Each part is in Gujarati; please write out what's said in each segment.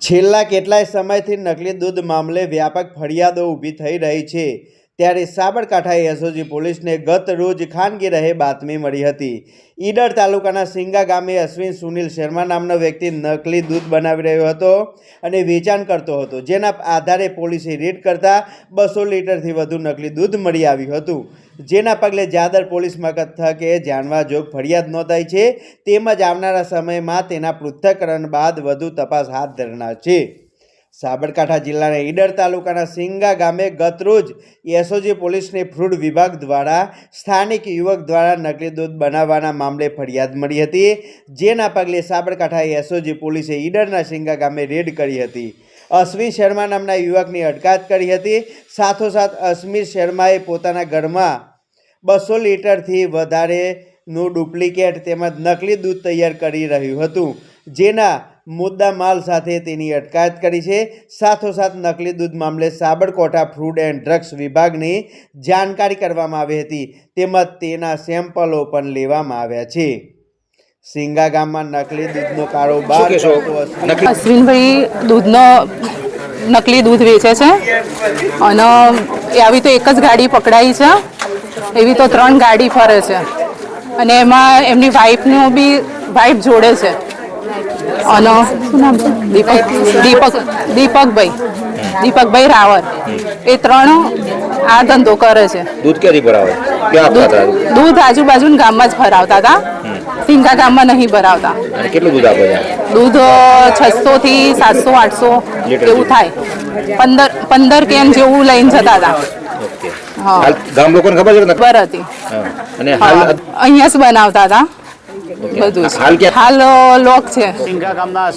છેલ્લા કેટલાય સમયથી નકલી દૂધ મામલે વ્યાપક ફરિયાદો ઊભી થઈ રહી છે ત્યારે સાબરકાંઠા એસઓજી પોલીસને ગત રોજ ખાનગી રહે બાતમી મળી હતી। ઈડર તાલુકાના સિંગા ગામે અશ્વિન સુનિલ શર્મા નામનો વ્યક્તિ નકલી દૂધ બનાવી રહ્યો હતો અને વેચાણ કરતો હતો, જેના આધારે પોલીસે રેડ કરતા 200 લીટરથી વધુ નકલી દૂધ મળી આવ્યું હતું, જેના પગલે જાદર પોલીસ મથકે જાણવા જોગ ફરિયાદ નોંધાઈ છે, તેમજ આવનારા સમયમાં તેના પૃથ્થકરણ બાદ વધુ તપાસ હાથ ધરનાર છે। સાબરકાંઠા જિલ્લાના ઈડર તાલુકાના સિંગા ગામે ગતરોજ એસઓજી પોલીસને ફ્રૂટ વિભાગ દ્વારા સ્થાનિક યુવક દ્વારા નકલી દૂધ બનાવવાના મામલે ફરિયાદ મળી હતી, જેના પગલે સાબરકાંઠા એસઓજી પોલીસે ઈડરના સિંગા ગામે રેડ કરી હતી। અશ્વિન શર્મા નામના યુવકની અટકાયત કરી હતી। સાથોસાથ અશ્વિન શર્માએ પોતાના ઘરમાં 200 લીટરથી વધારેનું ડુપ્લિકેટ તેમજ નકલી દૂધ તૈયાર કરી રહ્યું હતું, જેના મુદ્દા માલ સાથે તેની અટકાયત કરી છે। સાથોસાથ નકલી દૂધ મામલે સાબરકાંઠા ફૂડ એન્ડ ડ્રગ્સ વિભાગની જાણકારી કરવામાં આવી હતી, તેમજ તેના સેમ્પલો પણ લેવામાં આવ્યા છે। સિંગા ગામમાં નકલી દૂધનો કારોબાર અશ્વિનભાઈ દૂધનો નકલી દૂધ વેચે છે અને આવી તો એક જ ગાડી પકડાઈ છે, એવી તો 3 ગાડી ફરે છે અને એમાં એમની વાઈફ જોડે છે અને શું નામ છે દીપકભાઈ રાવર, એ 3 આ ધંધો કરે છે। દૂધ ક્યાંથી ભરાવે? દૂધ આજુબાજુના ગામમાં જ ભરાવતા હતા, સિંગા ગામમાં નહીં ભરાવતા। કેટલું દૂધ આપે છે? દૂધ 600 થી 700 800 એવું થાય, 15 કેન જેવું લઈને જતા હતા। હાલ ગામ લોકોને ખબર છે? ખબર હતી અને હાલ અહીંયા જ બનાવતા હતા બધું। હાલ લોક છે સિંગા ગામમાં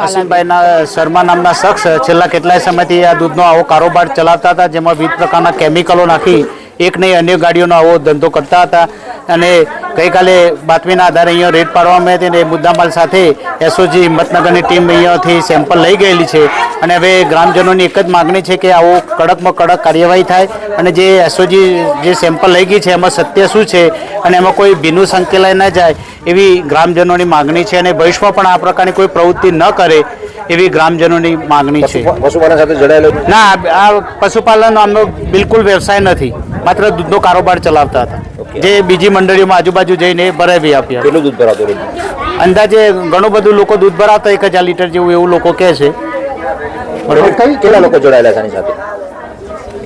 અશ્વિનભાઈ શર્મા નામના શખ્સ છેલ્લા કેટલાય સમયથી આ દૂધનો આવો કારોબાર ચલાવતા હતા, જેમાં વિવિધ પ્રકારના કેમિકલો નાખી એક નહીં અન્ય ગાડીઓનો આવો ધંધો કરતા હતા અને ગઈકાલે બાતમીના આધારે અહીંયા રેડ પાડવામાં આવી હતી અને મુદ્દામાલ સાથે એસઓજી હિંમતનગરની ટીમ અહીંયાથી સેમ્પલ લઈ ગયેલી છે અને હવે ગ્રામજનોની એક જ માગણી છે કે આવો કડકમાં કડક કાર્યવાહી થાય અને જે એસઓજી જે સેમ્પલ લઈ ગઈ છે એમાં સત્ય શું છે અને એમાં કોઈ ભીનું સંકેલાઈ ન જાય એવી ગ્રામજનોની માગણી છે અને ભવિષ્યમાં પણ આ પ્રકારની કોઈ પ્રવૃત્તિ ન કરે એવી ગ્રામજનોની માગણી છે। પશુપાલન સાથે જોડાયેલો? ના, આ પશુપાલન આમનો બિલકુલ વ્યવસાય નથી, માત્ર દૂધનો કારોબાર ચલાવતા હતા, જે બીજી મંડળીઓમાં આજુબાજુ જઈને ભરાવી આપ્યા। કેટલું દૂધ ભરાવતો? અંદાજે ઘણું બધું લોકો દૂધ ભરાવતા 1000 લીટર જેવું એવું લોકો કહે છે। કેટલા લોકો જોડાયેલા છે આની સાથે?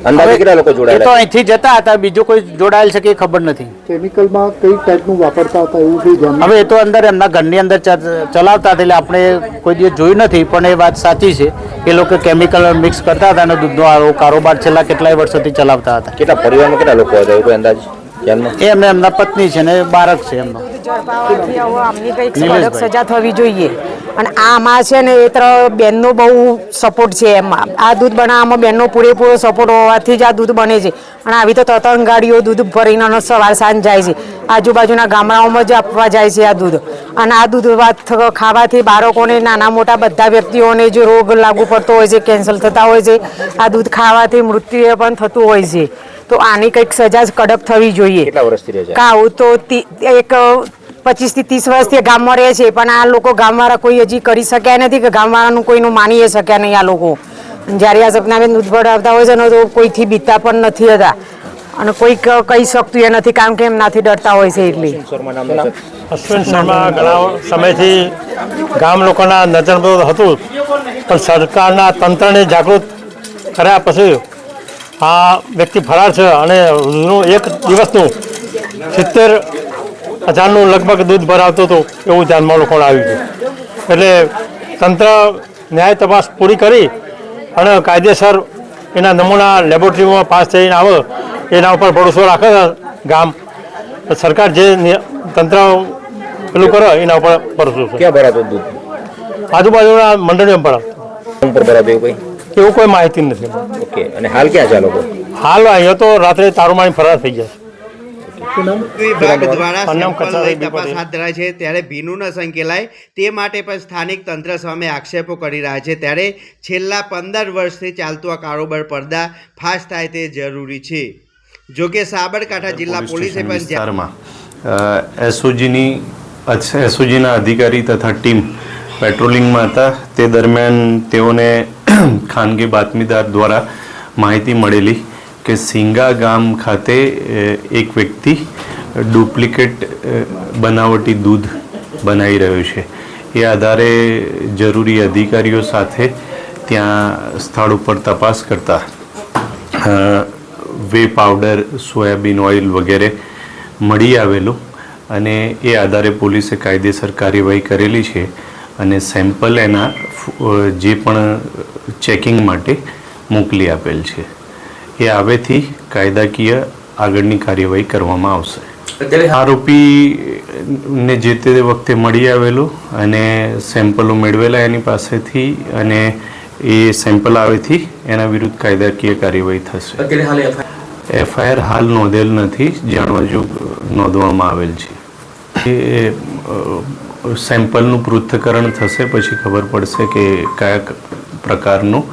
અંદાજે કેટલા લોકો જોડાયેલા? તો અહીંથી જતા હતા, બીજો કોઈ જોડાયેલ છે કે ખબર નથી। કેમિકલમાં કઈ ટાઈપનું વાપરતા હતા એવું કઈ જાણ? હવે એ તો અંદર એમના ઘરની અંદર ચલાવતા હતા એટલે આપણે કોઈ દિવસ જોયું નથી, પણ એ વાત સાચી છે કે લોકો કેમિકલ મિક્સ કરતા હતા અને દૂધનો આવો કારોબાર છેલ્લા કેટલાય વર્ષોથી ચલાવતા હતા। કેટલા પરિવારમાં કેટલા લોકો હતા કોઈ અંદાજ? એમના પત્ની છે ને બાળક છે એમનો। આમની કંઈક કડક સજા થવી જોઈએ અને આમાં છે ને એ બેનનો બહુ સપોર્ટ છે, એમાં આ દૂધ બનાવવામાં બેનનો પૂરેપૂરો સપોર્ટ હોવાથી જ આ દૂધ બને છે અને આવી તો 3 ગાડીઓ દૂધ ભરીને સવાર સાંજ જાય છે, આજુબાજુના ગામડાઓમાં જ આપવા જાય છે આ દૂધ અને આ દૂધ ખાવાથી બાળકોને નાના મોટા બધા વ્યક્તિઓને જે રોગ લાગુ પડતો હોય છે, કેન્સર થતા હોય છે, આ દૂધ ખાવાથી મૃત્યુ પણ થતું હોય છે, તો આની કંઈક સજા કડક થવી જોઈએ। કેટલા વર્ષથી રહે છે? કાવું તો એક 25 થી 30 વર્ષથી ગામમાં રહે છે, પણ આ લોકો ગામવાળા કોઈ હજી કરી શક્યા નથી કે ગામવાળાનું કોઈનું માની શક્યા નહીં। આ લોકો જ્યારે આ સપનાબેન દૂધ ભરાવતા હોય છે ને તો કોઈથી બીતા પણ નથી હતા અને કોઈ કહી શકતું એ નથી, કારણ કે એમનાથી ડરતા હોય છે। એટલે અશ્વિન શર્મા ઘણા સમયથી ગામ લોકોના નજરમાં હતું, પણ સરકારના તંત્રને જાગૃત કર્યા પછી આ વ્યક્તિ ફરાર છે અને એક દિવસનું 70,000નું લગભગ દૂધ ભરાવતો હતો એવું ધ્યાનમાં લોકોને આવ્યું છે। એટલે તંત્ર ન્યાય તપાસ પૂરી કરી અને કાયદેસર એના નમૂના લેબોરેટરીમાં પાસ થઈને આવે એના ઉપર ભરોસો રાખે ગામ સરકાર, જે તંત્ર પેલું કરે એના ઉપર ભરોસો છે। ક્યાં ભરાતો દૂધ? આજુબાજુના મંડળીઓમાં ભરાતો? એવું કોઈ માહિતી નથી। ઓકે, અને હાલ ક્યાં છે લોકો? હાલ અહીંયા તો રાત્રે તારુમાણી ફરાર થઈ ગયા છે। વિભાગ દ્વારા તપાસ હાથ ધરાય છે ત્યારે ભીનું ન સંકેલાય તે માટે પણ સ્થાનિક તંત્ર સામે આક્ષેપો કરી રહ્યા છે, ત્યારે છેલ્લા 15 વર્ષથી ચાલતું આ કારોબાર પડદા ફાશ થાય તે જરૂરી છે। જોકે સાબરકાંઠા જિલ્લા પોલીસે પણ એસઓજીના અધિકારી તથા ટીમ પેટ્રોલિંગમાં હતા તે દરમિયાન તેઓને ખાનગી બાતમીદાર દ્વારા માહિતી મળેલી કે સિંગા ગામ ખાતે એક વ્યક્તિ ડુપ્લિકેટ બનાવટી દૂધ બનાવી રહ્યો છે. એ આધારે જરૂરી અધિકારીઓ સાથે ત્યાં સ્થળ ઉપર તપાસ કરતા વે પાવડર, સોયાબીન ઓઇલ વગેરે મળી આવેલું અને એ આધારે પોલીસે કાયદેસર કાર્યવાહી કરેલી છે અને સેમ્પલ એના જે પણ ચેકિંગ માટે મોકલી આપેલ છે. એ આવેથી કાયદાકીય આગળની કાર્યવાહી કરવામાં આવશે. આરોપીને જે તે વખતે મળી આવેલું અને સેમ્પલો મેળવેલા એની પાસેથી અને એ સેમ્પલ આવેથી એના વિરુદ્ધ કાયદાકીય કાર્યવાહી થશે. એફઆઈઆર હાલ નોંધેલ નથી, જાણવા જોગ નોંધવામાં આવેલ છે. એ સેમ્પલનું પૃથ્થકરણ થશે પછી ખબર પડશે કે કયા પ્રકારનું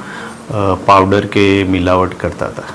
પાવડર કે મિલાવટ કરતા હતા.